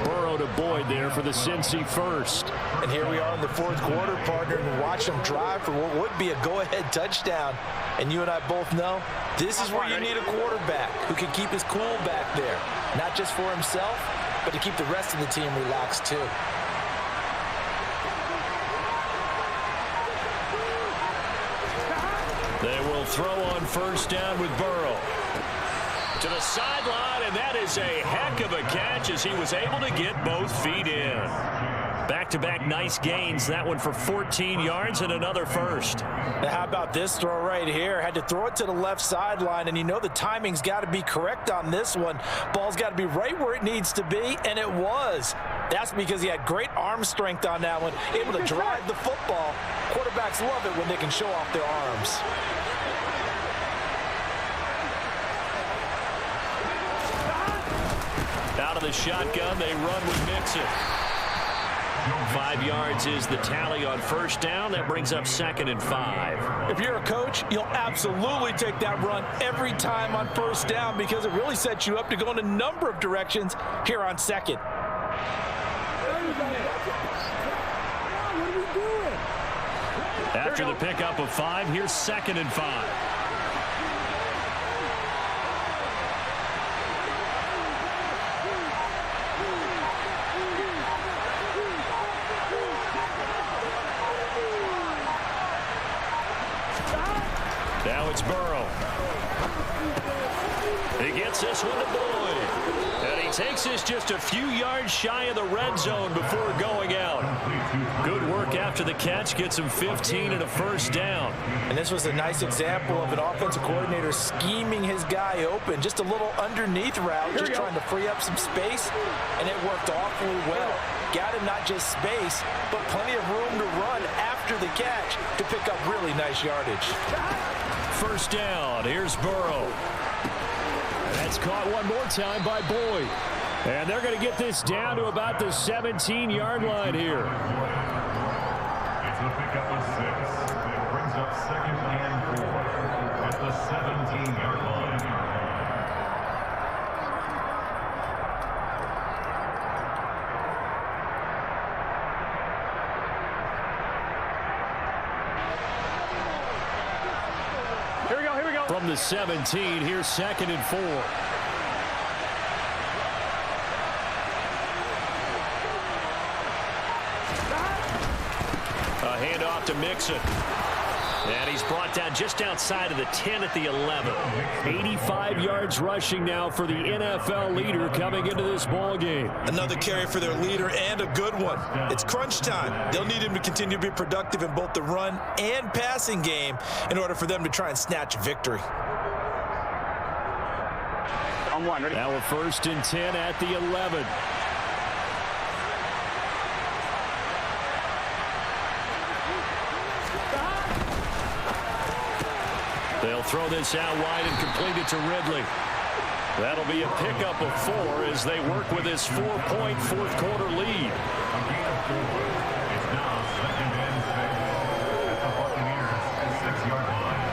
Burrow to Boyd there for the Cincy first. And here we are in the 4th quarter, partner, and watch them drive for what would be a go-ahead touchdown. And you and I both know this is where you need a quarterback who can keep his cool back there. Not just for himself, but to keep the rest of the team relaxed too. They will throw on first down with Burrow. To the sideline, and that is a heck of a catch as he was able to get both feet in. Back-to-back nice gains. That one for 14 yards and another first. Now, how about this throw right here? Had to throw it to the left sideline, and you know the timing's got to be correct on this one. Ball's got to be right where it needs to be, and it was. That's because he had great arm strength on that one, able to drive the football. Quarterbacks love it when they can show off their arms. Out of the shotgun, they run with Mixon. 5 yards is the tally on first down. That brings up 2nd and 5. If you're a coach, you'll absolutely take that run every time on first down because it really sets you up to go in a number of directions here on second. After the pickup of 5, here's 2nd and 5. Now it's Burrow. He gets this one to Boyd. And he takes this just a few yards shy of the red zone before going out. Good work after the catch. Gets him 15 and a first down. And this was a nice example of an offensive coordinator scheming his guy open. Just a little underneath route, just trying to free up some space. And it worked awfully well. Got him not just space, but plenty of room to run after the catch to pick up really nice yardage. First down. Here's Burrow. That's caught one more time by Boyd. And they're going to get this down to about the 17-yard line here. It's a pickup of 6. It brings up 2nd and 4 at the 17-yard line. Here we go. From the 17, here's 2nd and 4. A handoff to Mixon. And he's brought down just outside of the 10 at the 11. 85 yards rushing now for the NFL leader coming into this ball game. Another carry for their leader and a good one. It's crunch time. They'll need him to continue to be productive in both the run and passing game in order for them to try and snatch a victory. On one, ready? Now a 1st and 10 at the 11. They'll throw this out wide and complete it to Ridley. That'll be a pickup of 4 as they work with this 4-point fourth-quarter lead. It's now 2nd and 6 at the Buccaneers 6-yard line.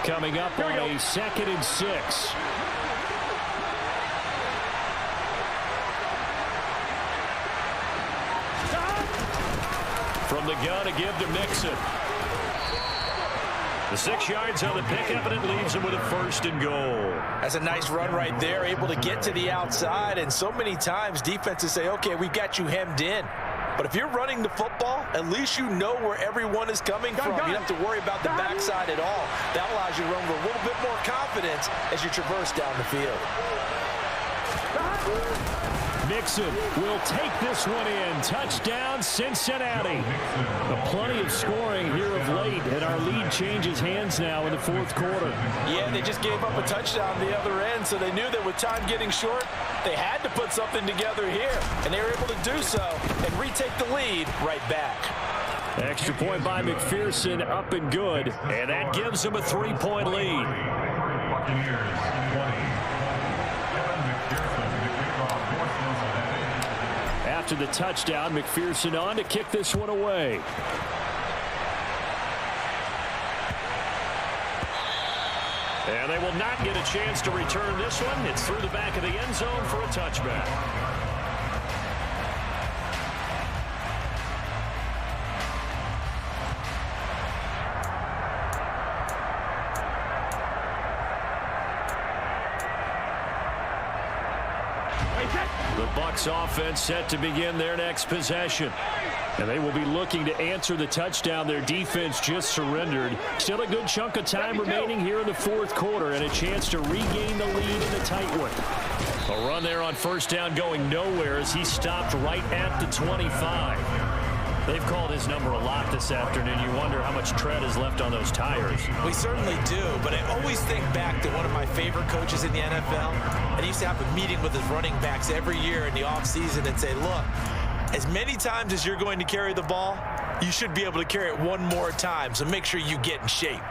Coming up on a 2nd and 6. From the gun to give to Mixon. The 6 yards on the pickup, and it leaves him with a 1st and goal. That's a nice run right there, able to get to the outside. And so many times defenses say, okay, we've got you hemmed in. But if you're running the football, at least you know where everyone is coming from. You don't have to worry about the backside at all. That allows you to run with a little bit more confidence as you traverse down the field. Mixon will take this one in. Touchdown, Cincinnati. Plenty of scoring here of late, and our lead changes hands now in the 4th quarter. Yeah, they just gave up a touchdown the other end, so they knew that with time getting short, they had to put something together here, and they were able to do so and retake the lead right back. Extra point by McPherson, up and good. And that gives them a 3-point lead. Buccaneers 20. After the touchdown, McPherson on to kick this one away. And they will not get a chance to return this one. It's through the back of the end zone for a touchback. The Bucs offense set to begin their next possession. And they will be looking to answer the touchdown their defense just surrendered. Still a good chunk of time remaining here in the fourth quarter and a chance to regain the lead in a tight one. A run there on first down going nowhere as he stopped right at the 25. They've called his number a lot this afternoon. You wonder how much tread is left on those tires. We certainly do, but I always think back to one of my favorite coaches in the NFL. And he used to have a meeting with his running backs every year in the offseason and say, look, as many times as you're going to carry the ball, you should be able to carry it one more time, so make sure you get in shape.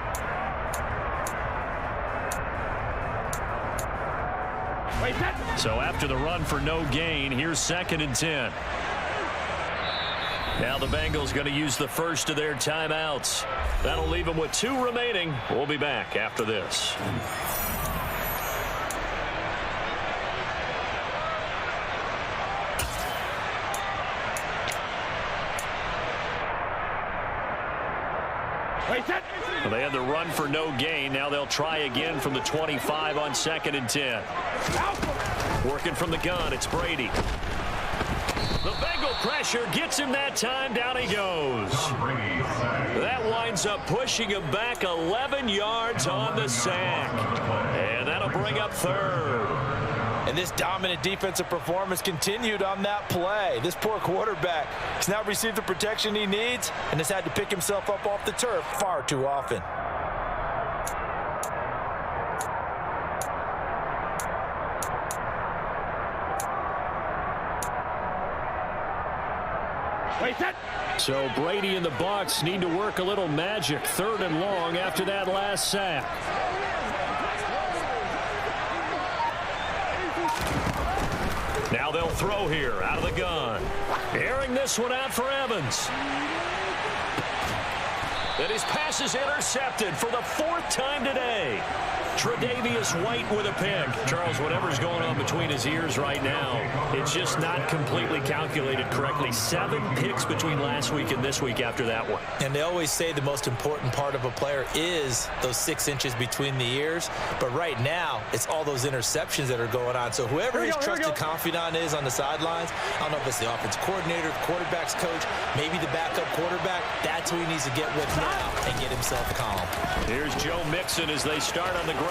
So after the run for no gain, here's 2nd and 10. Now the Bengals going to use the first of their timeouts. That'll leave them with 2 remaining. We'll be back after this. They had the run for no gain. Now they'll try again from the 25 on 2nd and 10. Working from the gun, it's Brady. The Bengal pressure gets him that time. Down he goes. That winds up pushing him back 11 yards on the sack. And that'll bring up 3rd. And this dominant defensive performance continued on that play. This poor quarterback has now received the protection he needs and has had to pick himself up off the turf far too often. So Brady and the Bucs need to work a little magic. 3rd and long after that last sack. Now they'll throw here out of the gun. Airing this one out for Evans. And his pass is intercepted for the 4th time today. Tre'Davious White with a pick. Charles, whatever's going on between his ears right now, it's just not completely calculated correctly. 7 picks between last week and this week after that one. And they always say the most important part of a player is those 6 inches between the ears. But right now, it's all those interceptions that are going on. So whoever his trusted confidant is on the sidelines, I don't know if it's the offensive coordinator, the quarterback's coach, maybe the backup quarterback, that's who he needs to get with now and get himself calm. Here's Joe Mixon as they start on the ground.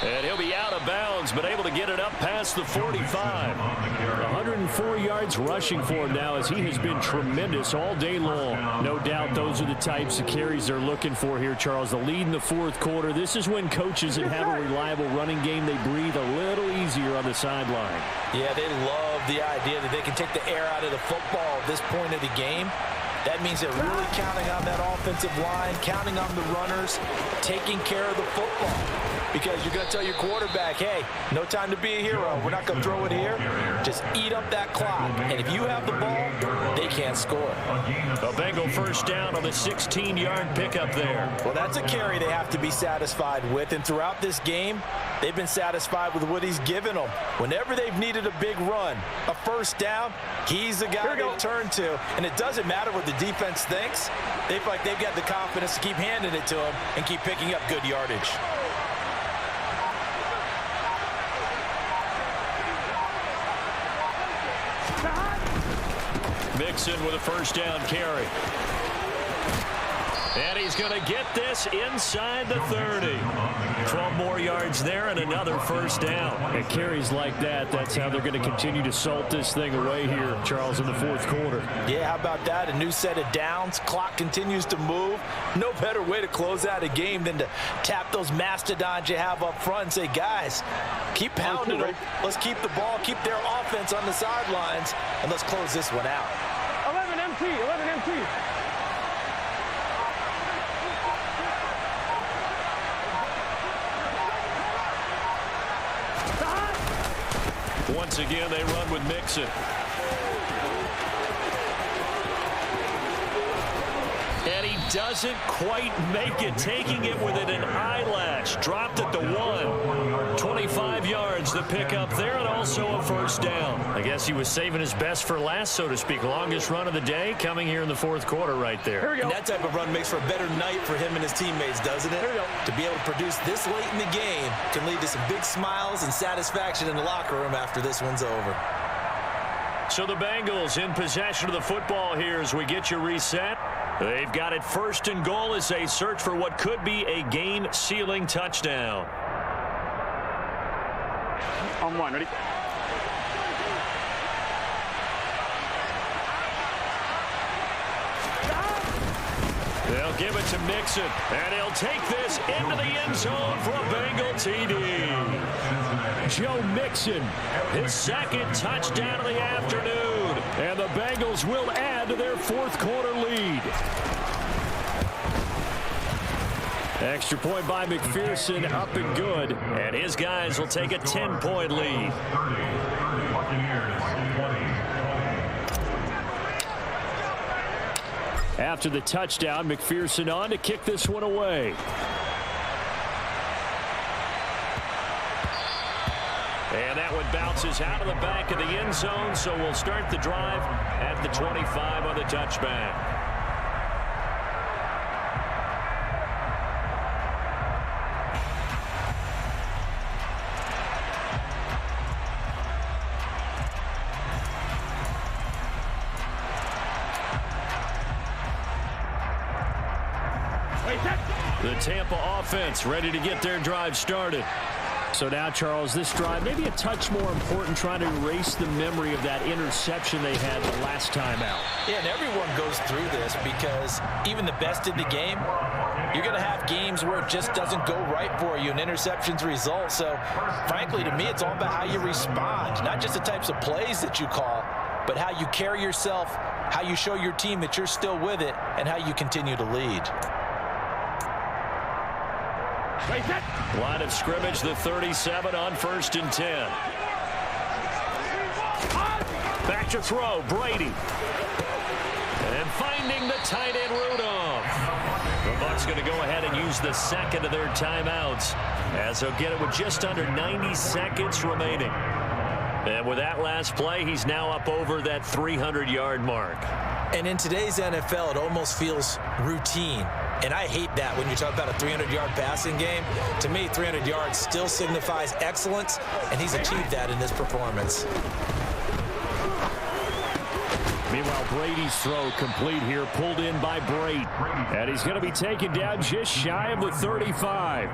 And he'll be out of bounds, but able to get it up past the 45. 104 yards rushing for him now as he has been tremendous all day long. No doubt those are the types of carries they're looking for here, Charles. The lead in the fourth quarter. This is when coaches that have a reliable running game, they breathe a little easier on the sideline. Yeah, they love the idea that they can take the air out of the football at this point of the game. That means they're really counting on that offensive line, counting on the runners, taking care of the football. Because you're going to tell your quarterback, hey, no time to be a hero. We're not going to throw it here. Just eat up that clock. And if you have the ball, they can't score. A Bengal first down on the 16-yard pickup there. Well, that's a carry they have to be satisfied with. And throughout this game, they've been satisfied with what he's given them. Whenever they've needed a big run, a first down, he's the guy they turn to. And it doesn't matter what the defense thinks. They feel like they've got the confidence to keep handing it to him and keep picking up good yardage. Mixon with a first down carry. And he's going to get this inside the 30. 12 more yards there and another first down. And carries like that, that's how they're going to continue to salt this thing away here, Charles, in the fourth quarter. Yeah, how about that? A new set of downs. Clock continues to move. No better way to close out a game than to tap those mastodons you have up front and say, guys, keep pounding them. Let's keep the ball, keep their offense on the sidelines, and let's close this one out. 11 MT. Once again, they run with Mixon. And he doesn't quite make it, taking it within an eyelash. Dropped at the 1. 25 yards. the pickup there and also a first down. I guess he was saving his best for last, so to speak. Longest run of the day coming here in the fourth quarter right there. Here we go. And that type of run makes for a better night for him and his teammates, doesn't it? Here we go. To be able to produce this late in the game can lead to some big smiles and satisfaction in the locker room after this one's over. So the Bengals in possession of the football here as we get you reset. They've got it first and goal as they search for what could be a game-sealing touchdown. On one, ready? They'll give it to Mixon, and he'll take this into the end zone for a Bengal TD. Joe Mixon, his second touchdown of the afternoon, and the Bengals will add to their fourth quarter lead. Extra point by McPherson, up and good, and his guys will take a 10-point lead. 30. Buccaneers 20. After the touchdown, McPherson on to kick this one away. And that one bounces out of the back of the end zone, so we'll start the drive at the 25 on the touchback. The Tampa offense ready to get their drive started. So now, Charles, this drive maybe a touch more important, trying to erase the memory of that interception they had the last time out. Yeah, and everyone goes through this because even the best in the game, you're going to have games where it just doesn't go right for you and interceptions result. So, frankly, to me, it's all about how you respond, not just the types of plays that you call, but how you carry yourself, how you show your team that you're still with it, and how you continue to lead. Line of scrimmage, the 37 on 1st and 10. Back to throw, Brady. And finding the tight end, Rudolph. The Bucs going to go ahead and use the second of their timeouts as they'll get it with just under 90 seconds remaining. And with that last play, he's now up over that 300-yard mark. And in today's NFL, it almost feels routine. And I hate that when you talk about a 300-yard passing game. To me, 300 yards still signifies excellence, and he's achieved that in this performance. Meanwhile, Brady's throw complete here, pulled in by Brady. And he's going to be taken down just shy of the 35.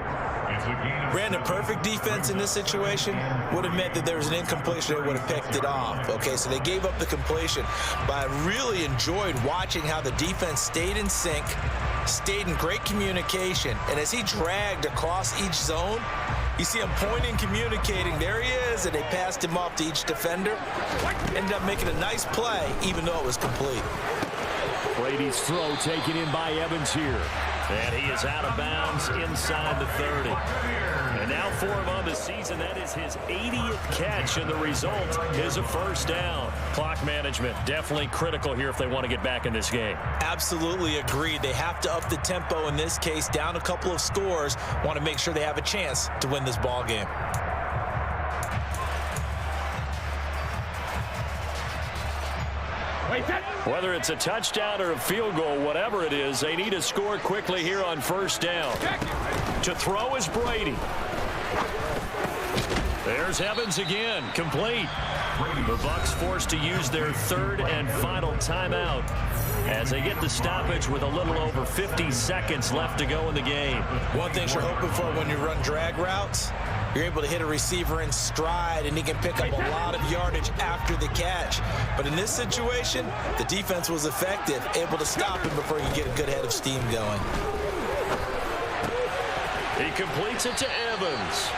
Brandon, perfect defense in this situation would have meant that there was an incompletion. They would have picked it off. Okay, so they gave up the completion. But I really enjoyed watching how the defense stayed in sync, stayed in great communication. And as he dragged across each zone, you see him pointing, communicating. There he is, and they passed him off to each defender. Ended up making a nice play, even though it was complete. Brady's throw taken in by Evans here. And he is out of bounds inside the 30. And now for him on the season, that is his 80th catch, and the result is a first down. Clock management definitely critical here if they want to get back in this game. Absolutely agreed. They have to up the tempo in this case, down a couple of scores. Want to make sure they have a chance to win this ball game. Whether it's a touchdown or a field goal, whatever it is, they need to score quickly here on first down. To throw is Brady. There's Evans again, complete. The Bucs forced to use their third and final timeout as they get the stoppage with a little over 50 seconds left to go in the game. One thing you're hoping for when you run drag routes, you're able to hit a receiver in stride, and he can pick up a lot of yardage after the catch. But in this situation, the defense was effective, able to stop him before you get a good head of steam going. He completes it to Evans.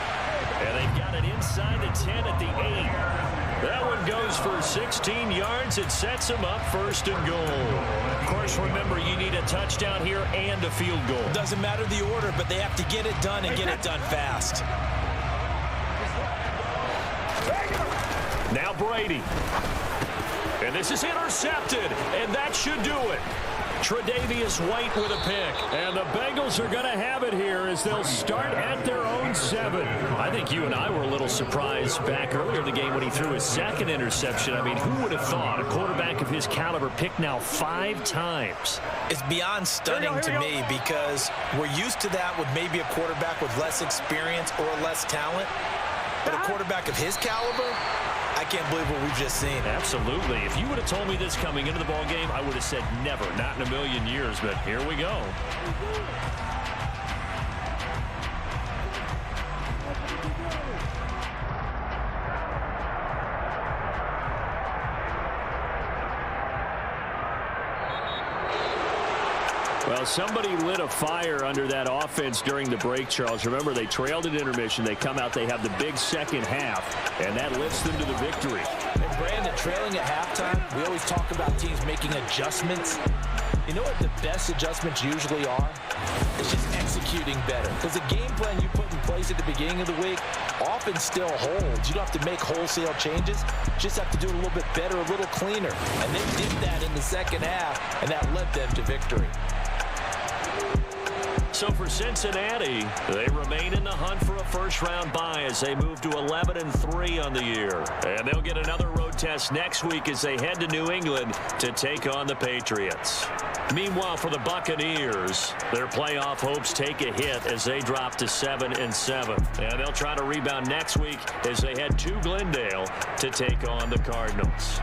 And they've got it inside the 10 at the 8. That one goes for 16 yards. It sets him up first and goal. Of course, remember, you need a touchdown here and a field goal. Doesn't matter the order, but they have to get it done and get it done fast. Now Brady. And this is intercepted, and that should do it. Tre'Davious White with a pick. And the Bengals are going to have it here as they'll start at their own 7. I think you and I were a little surprised back earlier in the game when he threw his second interception. I mean, who would have thought a quarterback of his caliber picked now 5 times? It's beyond stunning to me because we're used to that with maybe a quarterback with less experience or less talent. But a quarterback of his caliber, I can't believe what we've just seen. Absolutely. If you would have told me this coming into the ball game, I would have said never, not in a million years. But here we go. Well, somebody lit a fire under that offense during the break, Charles. Remember, they trailed at intermission. They come out, they have the big second half, and that lifts them to the victory. And Brandon, trailing at halftime, we always talk about teams making adjustments. You know what the best adjustments usually are? It's just executing better. Because the game plan you put in place at the beginning of the week often still holds. You don't have to make wholesale changes. You just have to do it a little bit better, a little cleaner. And they did that in the second half, and that led them to victory. So for Cincinnati, they remain in the hunt for a first-round bye as they move to 11-3 on the year. And they'll get another road test next week as they head to New England to take on the Patriots. Meanwhile, for the Buccaneers, their playoff hopes take a hit as they drop to 7-7. And they'll try to rebound next week as they head to Glendale to take on the Cardinals.